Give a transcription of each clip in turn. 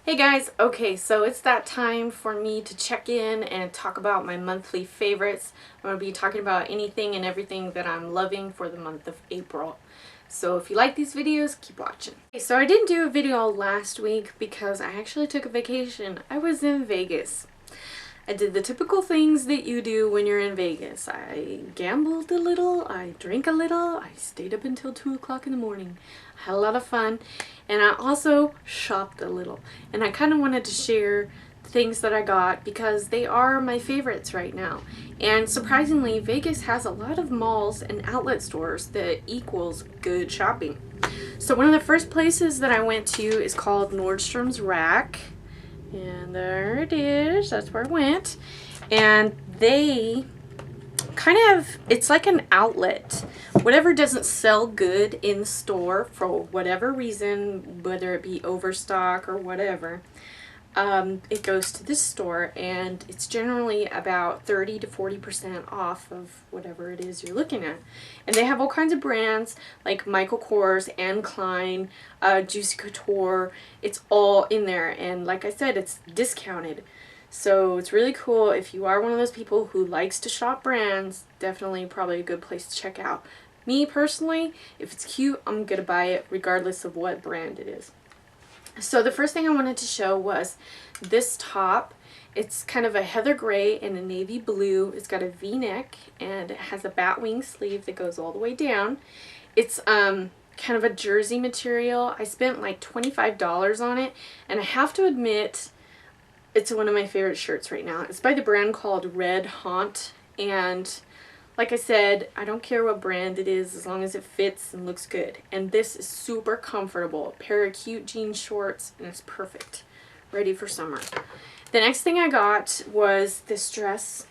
Hey guys, okay, so it's that time for me to check in and talk about my monthly favorites. I'm going to be talking about anything and everything that I'm loving for the month of April. So if you like these videos, keep watching. Okay, so I didn't do a video last week because I actually took a vacation. I was in Vegas. I did the typical things that you do when you're in Vegas. I gambled a little, I drank a little, I stayed up until 2 o'clock in the morning. I had a lot of fun, and I also shopped a little. And I kind of wanted to share things that I got because they are my favorites right now. And surprisingly, Vegas has a lot of malls and outlet stores that equals good shopping. So one of the first places that I went to is called Nordstrom's Rack. And there it is. That's where I went. And they kind of, it's like an outlet. Whatever doesn't sell good in the store for whatever reason, whether it be overstock or whatever, it goes to this store, and it's generally about 30 to 40% off of whatever it is you're looking at. And they have all kinds of brands like Michael Kors, Anne Klein, Juicy Couture. It's all in there, and like I said, it's discounted. So it's really cool. If you are one of those people who likes to shop brands, definitely probably a good place to check out. Me personally, if it's cute, I'm gonna buy it regardless of what brand it is. So the first thing I wanted to show was this top. It's kind of a heather gray and a navy blue. It's got a V-neck and it has a bat wing sleeve that goes all the way down. It's kind of a jersey material. I spent like $25 on it, and I have to admit it's one of my favorite shirts right now. It's by the brand called Red Haunt, and like I said, I don't care what brand it is as long as it fits and looks good. And this is super comfortable. A pair of cute jean shorts, and it's perfect. Ready for summer. The next thing I got was this dress.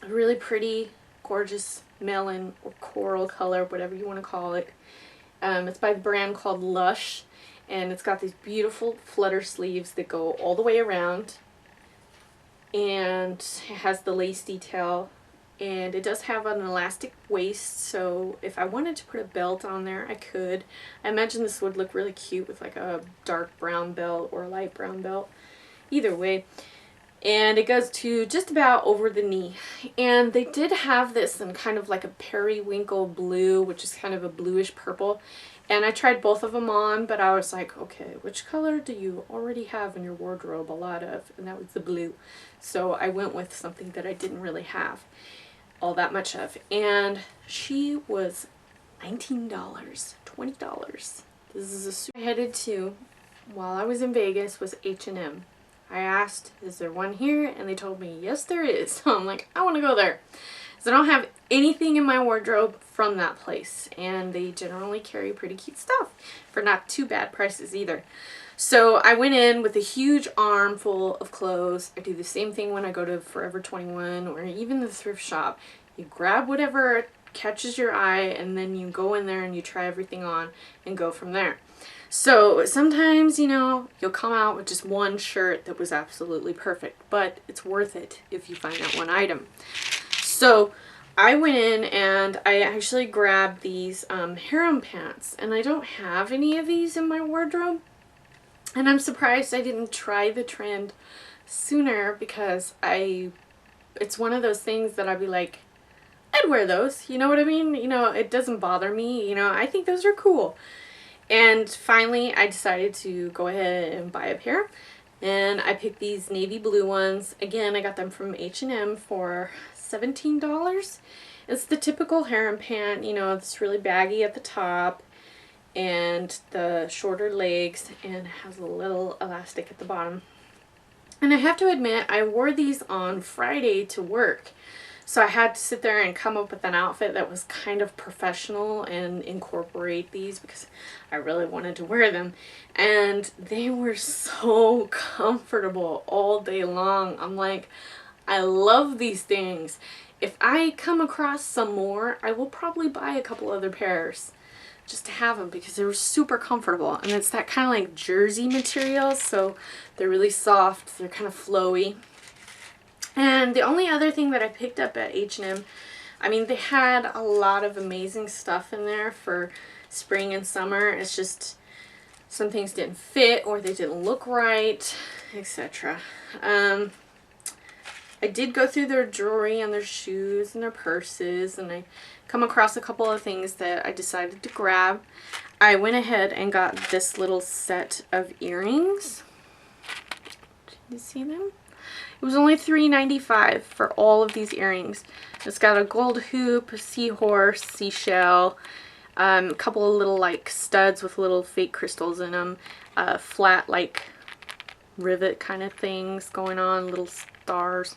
A really pretty, gorgeous melon or coral color, whatever you want to call it. It's by the brand called Lush, and it's got these beautiful flutter sleeves that go all the way around. And it has the lace detail. And it does have an elastic waist, so if I wanted to put a belt on there, I could. I imagine this would look really cute with like a dark brown belt or a light brown belt. Either way. And it goes to just about over the knee. And they did have this in kind of like a periwinkle blue, which is kind of a bluish purple. And I tried both of them on, but I was like, okay, which color do you already have in your wardrobe a lot of? And that was the blue. So I went with something that I didn't really have all that much of, and she was $19, $20. This is a super I headed to while I was in Vegas was H&M. I asked, is there one here? And they told me, yes there is. So I'm like, I want to go there. So I don't have anything in my wardrobe from that place, and they generally carry pretty cute stuff for not too bad prices either. So I went in with a huge armful of clothes. I do the same thing when I go to Forever 21 or even the thrift shop. You grab whatever catches your eye, and then you go in there and you try everything on and go from there. So sometimes, you know, you'll come out with just one shirt that was absolutely perfect, but it's worth it if you find that one item. So I went in and I actually grabbed these harem pants, and I don't have any of these in my wardrobe. And I'm surprised I didn't try the trend sooner, because it's one of those things that I'd be like, I'd wear those, you know what I mean? You know, it doesn't bother me, you know, I think those are cool. And finally I decided to go ahead and buy a pair, and I picked these navy blue ones. Again, I got them from H&M for $17. It's the typical harem pant, you know, it's really baggy at the top and the shorter legs, and has a little elastic at the bottom. And I have to admit, I wore these on Friday to work, so I had to sit there and come up with an outfit that was kind of professional and incorporate these because I really wanted to wear them. And they were so comfortable all day long. I'm like, I love these things. If I come across some more, I will probably buy a couple other pairs just to have them, because they were super comfortable. And it's that kind of like jersey material, so they're really soft, they're kind of flowy. And the only other thing that I picked up at H&M, I mean, they had a lot of amazing stuff in there for spring and summer. It's just some things didn't fit or they didn't look right, etc. I did go through their jewelry and their shoes and their purses, and I come across a couple of things that I decided to grab. I went ahead and got this little set of earrings. Did you see them? It was only $3.95 for all of these earrings. It's got a gold hoop, a seahorse, seashell, a couple of little like studs with little fake crystals in them, flat like rivet kind of things going on, little stars.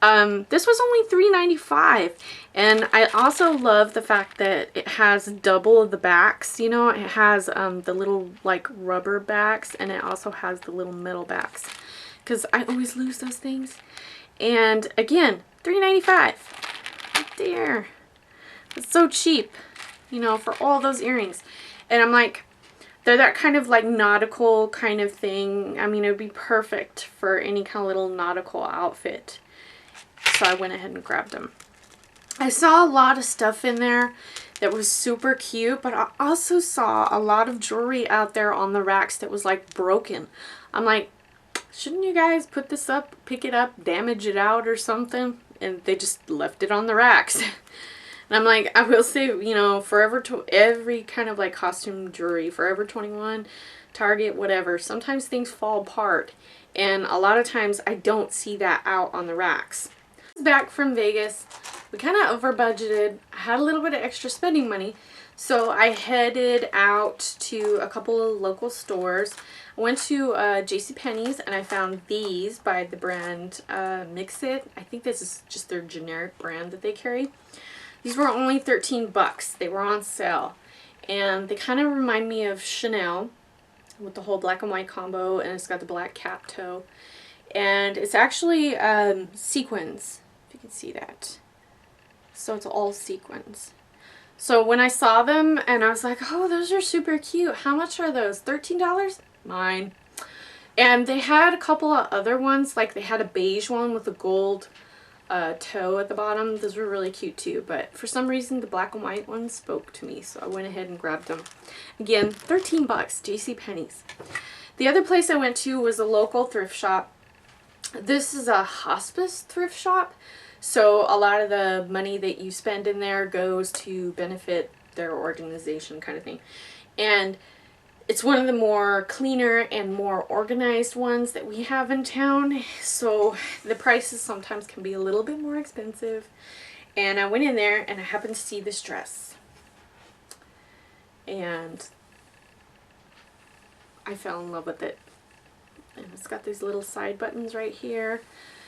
This was only $3.95, and I also love the fact that it has double of the backs. You know, it has the little like rubber backs, and it also has the little metal backs, because I always lose those things. And again, $3.95 right there. It's so cheap, you know, for all those earrings. And I'm like, they're that kind of like nautical kind of thing. I mean, it would be perfect for any kind of little nautical outfit. So I went ahead and grabbed them. I saw a lot of stuff in there that was super cute, but I also saw a lot of jewelry out there on the racks that was like broken. I'm like, shouldn't you guys put this up, pick it up, damage it out or something? And they just left it on the racks. And I'm like, I will say, you know, every kind of like costume jewelry, Forever 21, Target, whatever, sometimes things fall apart. And a lot of times I don't see that out on the racks. Back from Vegas, we kind of over budgeted. I had a little bit of extra spending money, so I headed out to a couple of local stores. I went to JCPenney's and I found these by the brand Mix It. I think this is just their generic brand that they carry. These were only 13 bucks. They were on sale, and they kind of remind me of Chanel with the whole black and white combo, and it's got the black cap toe, and it's actually sequins. You can see that. So it's all sequins. So when I saw them and I was like, oh, those are super cute. How much are those? $13? Mine. And they had a couple of other ones, like they had a beige one with a gold toe at the bottom. Those were really cute too, but for some reason the black and white ones spoke to me, so I went ahead and grabbed them. Again, 13 bucks, JCPenney's. The other place I went to was a local thrift shop. This is a hospice thrift shop. So a lot of the money that you spend in there goes to benefit their organization kind of thing. And it's one of the more cleaner and more organized ones that we have in town. So the prices sometimes can be a little bit more expensive. And I went in there and I happened to see this dress. And I fell in love with it. And it's got these little side buttons right here.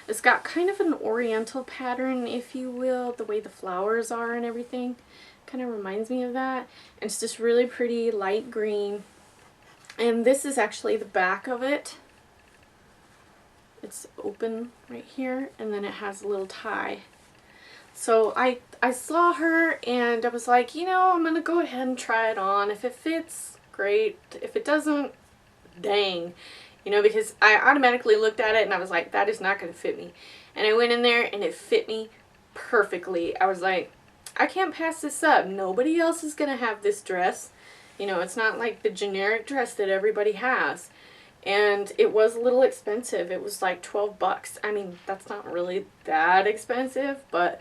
It's got kind of an oriental pattern, if you will, the way the flowers are and everything. Kind of reminds me of that. And it's just really pretty light green. And this is actually the back of it. It's open right here, and then it has a little tie. So I saw her and I was like, you know, I'm going to go ahead and try it on. If it fits, great. If it doesn't, dang. You know, because I automatically looked at it and I was like, that is not going to fit me. And I went in there and it fit me perfectly. I was like, I can't pass this up. Nobody else is going to have this dress. You know, it's not like the generic dress that everybody has. And it was a little expensive. It was like 12 bucks. I mean, that's not really that expensive, but